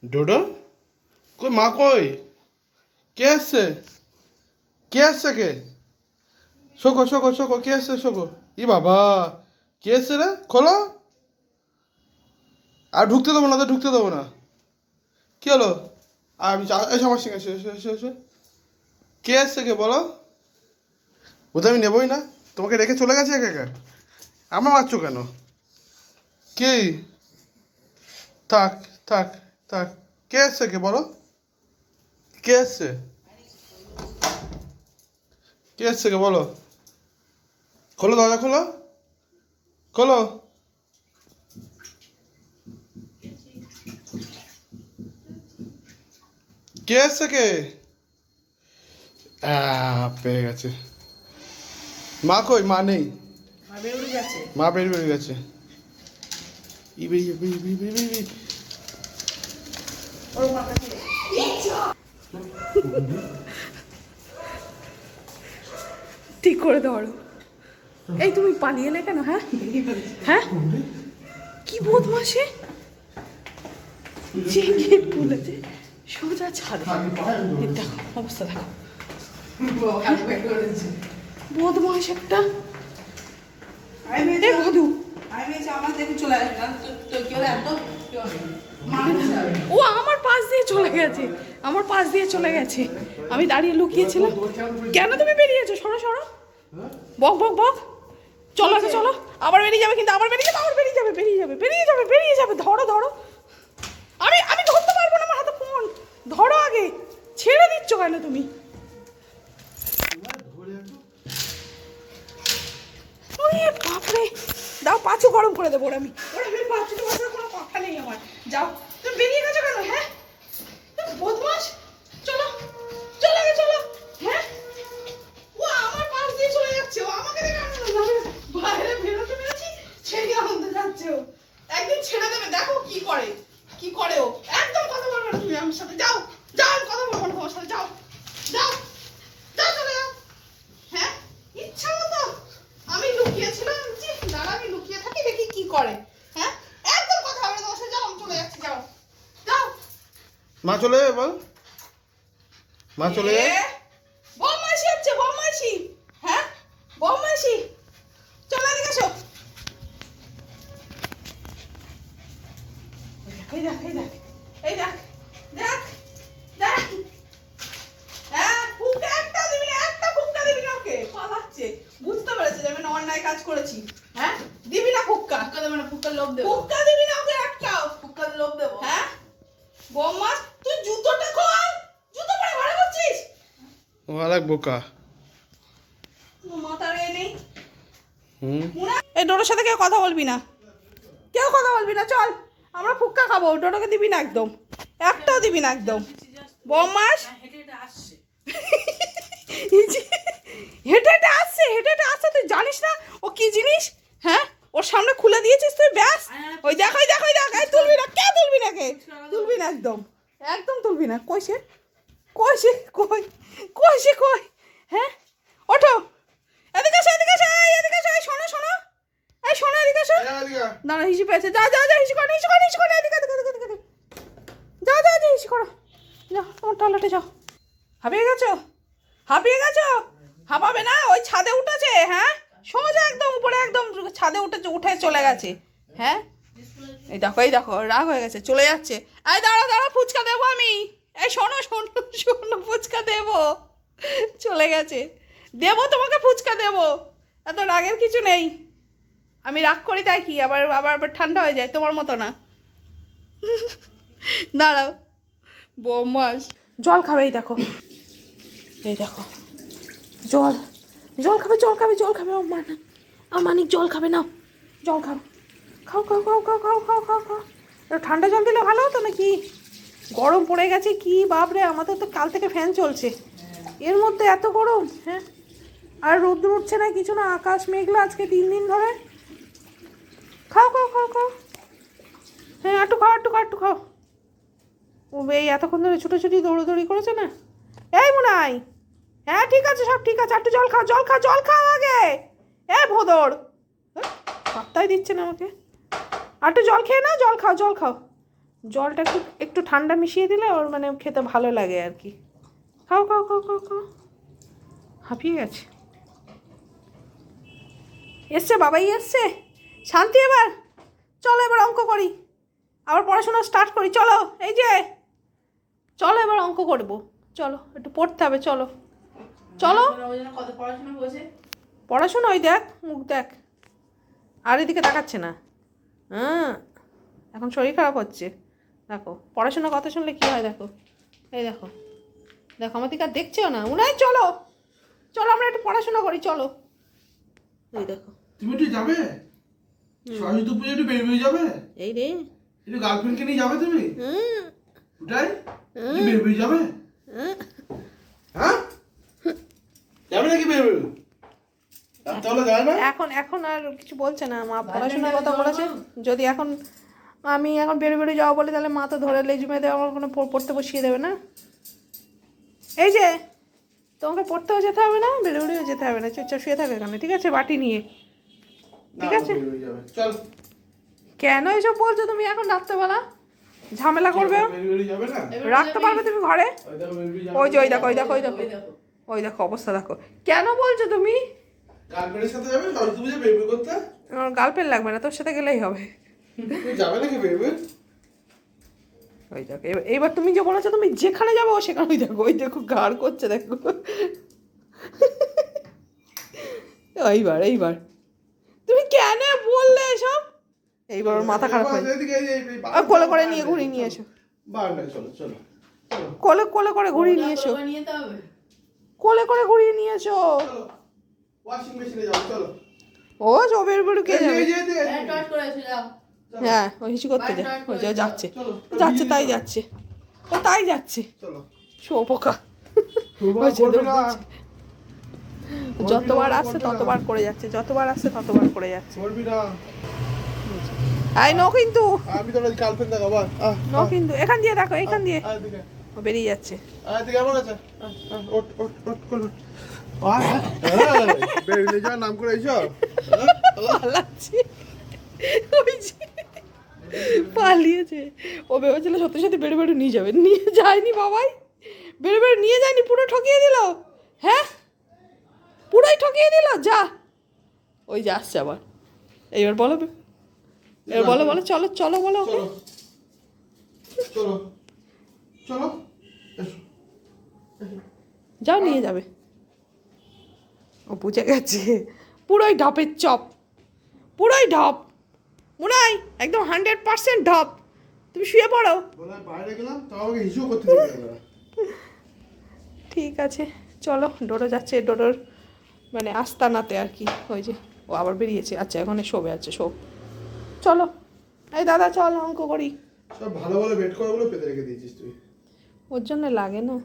ডোডো কই মা কই? কে আসছে? কে আসছে কে? শোকো শোকো শোকো কে আসছে শোকো। ই বাবা, কে আসছে রে? খোলো। আর ঢুকতে দেবো না, তো ঢুকতে দেবো না। কি হলো? আর আমি এসো আমার সঙ্গে, এসো এসো এসো এসো। কে আসছে কে বলো? বোধহয় আমি নেবই না। তোমাকে রেখে চলে গেছে একা একা। আমার মারছো কেন? কি? থাক থাক থাক। কে আসছে কে বলো? কে আসছে? কে আসছে কে বলো? খোলো, দরজা খোলো, খোলো। কে আসছে কে? পেয়ে গেছে। মা কই? মা নেই। মা বেরিয়ে বেরিয়ে গেছে। ই বেরিয়ে বেরিয়ে বেরিয়ে বেরিয়ে বেরিয়ে। ঠিক করে ধরো। এই তুমি পালিয়ে এলে কেন? হ্যাঁ হ্যাঁ, কি বদমাসে যে গেট খুলেছে সোজা ছাদে। এই দেখো অবস্থা, দেখো বদমাস একটা। এ মধু, ও আমার পাশ দিয়ে চলে গেছে, আমার পাশ দিয়ে চলে গেছে। আমি দাঁড়িয়ে লুকিয়েছিলাম। কেন তুমি বেরিয়েছো? সরো সরো, বক বক বক। চলো আগে চলো, আবার বেরিয়ে যাবে কিন্তু, আবার বেরিয়ে যাবে, আবার বেরিয়ে যাবে, বেরিয়ে যাবে, বেরিয়ে যাবে, বেরিয়ে যাবে। ধরো ধরো, আমি আমি ধরতে পারবো না, আমার হাতে ফোন। ধরো আগে, ছেড়ে দিচ্ছ কেন তুমি? ওরে বাপরে, দাও পাঁচু গরম করে দেবো। আমি পাঁচু তোমার কোনো কথা নেই আমার। যাও, তুমি বেরিয়ে গেছো কেন? হ্যাঁ তুমি বদমাস। চলো চলো আগে চলো। হ্যাঁ, ও আমার পাশ দিয়ে চলে যাচ্ছে, ও আমাকে দেখে বাইরে বেরোতে পেরেছি ছেড়ে আনতে যাচ্ছে। ও একদিন ছেড়ে দেবে, দেখো কি করে, কি করে ও। একদম কথা বলবে না তুমি আমার সাথে। যাও যাও, আমি কথা বলবো না তোমার সাথে। যাও যাও যাও, চলে যাও। হ্যাঁ, ইচ্ছা মতো আমি লুকিয়েছিলাম যে দাঁড়া আমি লুকিয়ে থাকি, দেখি কি করে। হ্যাঁ, একদম কথা হবে না তোমার সাথে। যাও, আমি চলে যাচ্ছি। যাও যাও। মা চলে যাবে বল। মা চলে যাবে। বদমাইশি হচ্ছে, বদমাইশি। হ্যাঁ বদমাইশি। চলো এদিকে এসো। এই দেখ এই দেখ এই দেখ, দেখ দেখ। হ্যাঁ, ফুঁকা একটা দিবি না, একটা ফুঁকা দিবি না। ওকে পালাচ্ছে, বুঝতে পেরেছে যে আমি না অন্যায় কাজ করেছি। হ্যাঁ, দিবি না ফুঁকা। ফুঁকা দেবে না, ফুঁকার লোভ দেবো। ফুঁকা দিবি না, ওকে আটকাও। ফুঁকার লোভ দেবো। হ্যাঁ বদমাস, তুই জুতোটা খোল। জুতো পরে ঘরে করছিস? ও আলাক বোকা। মাথার এ নেই। হুম। এই ডোডোর সাথে কেউ কথা বলবি না, কেউ কথা বলবি না। চল, আমরা ফুক্কা খাবো। ডোডোকে দিবি না একদম, একটাও দিবি না একদম। বদমাস, হেঁটে হেঁটে আসছে, হেঁটে হেঁটে আসছে। তুই জানিস না ও কি জিনিস? হ্যাঁ, ওর সামনে খুলে দিয়েছিস তুই, ব্যাস। ওই দেখ ওই দেখ ওই দেখ। এই তুলবি না, কে তুলবি না, কে তুলবি না, একদম একদম তুলবি না। কই সে, কই সে, কই কই সে, কই? হ্যাঁ, ওঠো, এদিকে এসো, এদিকে এসো, এই এদিকে এসো। এই শোনো শোনো, এই শোনো, এদিকে এসো। দাঁড়া, হিসি পেয়েছে। যা যা যা, হিসি করো, হিসি করো, হিসি করো। এদিকে এদিকে এদিকে এদিকে। যা যা যা, হিসি করো। যাও তোমার টয়লেটে যাও। হাঁপিয়ে গেছো, হাঁপিয়ে গেছো? হাঁপাবে না, ওই ছাদে উঠেছে। হ্যাঁ, সোজা একদম উপরে, একদম ছাদে উঠেছে, উঠে চলে গেছে। হ্যাঁ, এই দেখো এই দেখো, রাগ হয়ে গেছে, চলে যাচ্ছে। এই দাঁড়া দাঁড়া, ফুচকা দেবো আমি। এই শোনো শোনো শোনো, ফুচকা দেবো। চলে গেছে, দেবো তোমাকে ফুচকা দেবো। এত রাগের কিছু নেই। আমি রাগ করি তাই কি, আবার আবার আবার ঠান্ডা হয়ে যায়, তোমার মতো না। দাঁড়াও, বৌমাস জল খাবে। এই দেখো এই দেখো, জল, জল খাবে, জল খাবে, জল খাবে। আমার মানিক জল খাবে না, জল খাও, খাও খাও খাও খাও খাও খাও খাও খাও। ঠান্ডা জল দিলে ভালো হতো নাকি? গরম পড়ে গেছে কি বাপরে, আমাদের তো কাল থেকে ফ্যান চলছে, এর মধ্যে এত গরম। হ্যাঁ, আর রোদ্র উঠছে না কিছু না, আকাশ মেঘলা আজকে 3 দিন ধরে। খাও খাও খাও খাও। হ্যাঁ, একটু খাও, একটু খাও, একটু খাও। ও এই এতক্ষণ ধরে ছুটোছুটি দৌড়োদৌড়ি করেছে না। এই মুনাই, হ্যাঁ ঠিক আছে, সব ঠিক আছে। একটু জল খাও, জল খাও, জল খাও আগে। এ ভোদর, পাত্তাই দিচ্ছে না আমাকে। আর একটু জল খেয়ে নাও, জল খাও, জল খাও। জলটা একটু একটু ঠান্ডা মিশিয়ে দিলে ওর মানে খেতে ভালো লাগে আর কি। খাও খাও খাও খাও খাও, হাঁপিয়ে গেছে। এসছে বাবাই এসছে, শান্তি এবার চলো এবার অঙ্ক করি, আবার পড়াশোনা স্টার্ট করি। চলো এই যে চলো এবার অঙ্ক করবো, চলো একটু পড়তে হবে, চলো চলো। পড়াশোনা ওই দেখ মুখ দেখ, আর এদিকে তাকাচ্ছে না। হ্যাঁ এখন শরীর খারাপ হচ্ছে, দেখো পড়াশোনার কথা শুনলে কী হয়, দেখো এই দেখো দেখো আমার দিকে আর দেখছেও না। উনাই চলো চলো আমরা একটু পড়াশোনা করি, চলো। এই দেখো তুমি একটু যাবে সরস্বতী পুজো, একটু বেরিয়ে যাবে, এই রে একটু গার্লফ্রেন্ডকে নিয়ে যাবে তুমি, হুম ওটাই বেরিয়ে যাবে, হ্যাঁ যাবে নাকি বেরিয়ে? তাহলে যায় না এখন এখন আর কিছু বলছে না, মা পড়াশোনার কথা বলেছে। যদি এখন আমি এখন বেরো যাওয়া বলে তাহলে মা তো ধরে লেজুমে দেওয়া আমার কোনো পড়তে বসিয়ে দেবে না। এই যে তোমাকে পড়তেও যেতে হবে না, বেরোবেও যেতে হবে না, চুপচাপ শুয়ে থাকো এখানে, ঠিক আছে, বাটি নিয়ে, ঠিক আছে? চল কেন এসব বলছো তুমি এখন রাত্রেবেলা? ঝামেলা করবে, বেরিয়ে যাবে না, রাখতে পারবে তুমি ঘরে? ওই দেখো বেরিয়ে যাবে, ওই যে ওই দেখো ওই দেখো ওই দেখো ওই দেখো অবস্থা দেখো। কেন বলছো তুমি? গার্লফ্রেন্ডের সাথে যাবে সরস্বতী পুজো বেরিয়ে করতে? আমার গার্লফ্রেন্ড লাগবে না, তোর সাথে গেলেই হবে। তুমি যাবে নাকি বেরিয়ে? ওই দেখো এইবার তুমি যে বলেছো তুমি যেখানে যাবো সেখানে, ওই দেখো ঘাড় করছে দেখো। এইবার এইবার তুমি কেন বললে এসব? এইবার ওর মাথা খারাপ হয়। কোলে করে নিয়ে ঘুরিয়ে নিয়ে এসো, চলো চলো কোলে কোলে করে ঘুরিয়ে নিয়ে এসো, কোলে করে ঘুরিয়ে নিয়ে এসো। ওয়াশিং মেশিনে যাও, চলো। ও সবের বেরু কে যাবে? এই যে, হ্যাঁ ও হিসু করতে যায়, ওই যা যাচ্ছে যাচ্ছে তাই যাচ্ছে, ও তাই যাচ্ছে, চলো শোপোকা। তোমার করবে না, যতবার আসছে ততবার করে যাচ্ছে, যতবার আসছে ততবার করে যাচ্ছে। করবি না, আই নো কিন্তু, আমি তোর গার্লফ্রেন্ড দেখাবো, নো কিন্তু, এখান দিয়ে দেখো এখান দিয়ে এদিকে ও বেরিয়ে যাচ্ছে। এদিকে কেমন আছে, ওট ওট ওট করো, বেরিয়ে যাওয়ার নাম করে এইসব, পালাচ্ছে, ওই যে পালিয়েছে। ও ভেবেছিল সত্যি সত্যি বেড়ে বেড়ে নিয়ে যাবে, নিয়ে যায়নি বাবাই, বেড়ে বেড়ে নিয়ে যায়নি, পুরো ঠকিয়ে দিল। হ্যাঁ পুরোই ঠকিয়ে দিল, যা ওই যে আসছে আবার। এইবার বলো, এবার বলো বলো চলো চলো বলো ওকে। চলো চলো এসো, যাও নিয়ে যাবে, ও বুঝে গেছে, পুরোই ঢপের চপ, পুরোই ঢপ মুনাই, একদম 100% ঢপ। তুমি শুয়ে পড়ো, বলে বাইরে গেলাম তাও আমাকে হিসু করতে দিবে না। ঠিক আছে চলো। ডোডো যাচ্ছে, ডোডোর মানে আস্তানাতে আর কি, ওই যে ও আবার বেরিয়েছে। আচ্ছা এখানে শোবে, আছে শো, চলো। এই দাদা চল অঙ্ক করি। সব ভালো ভালো বেড করাগুলো পেতে রেখে দিয়েছিস তুই। ওর জন্য লাগে না।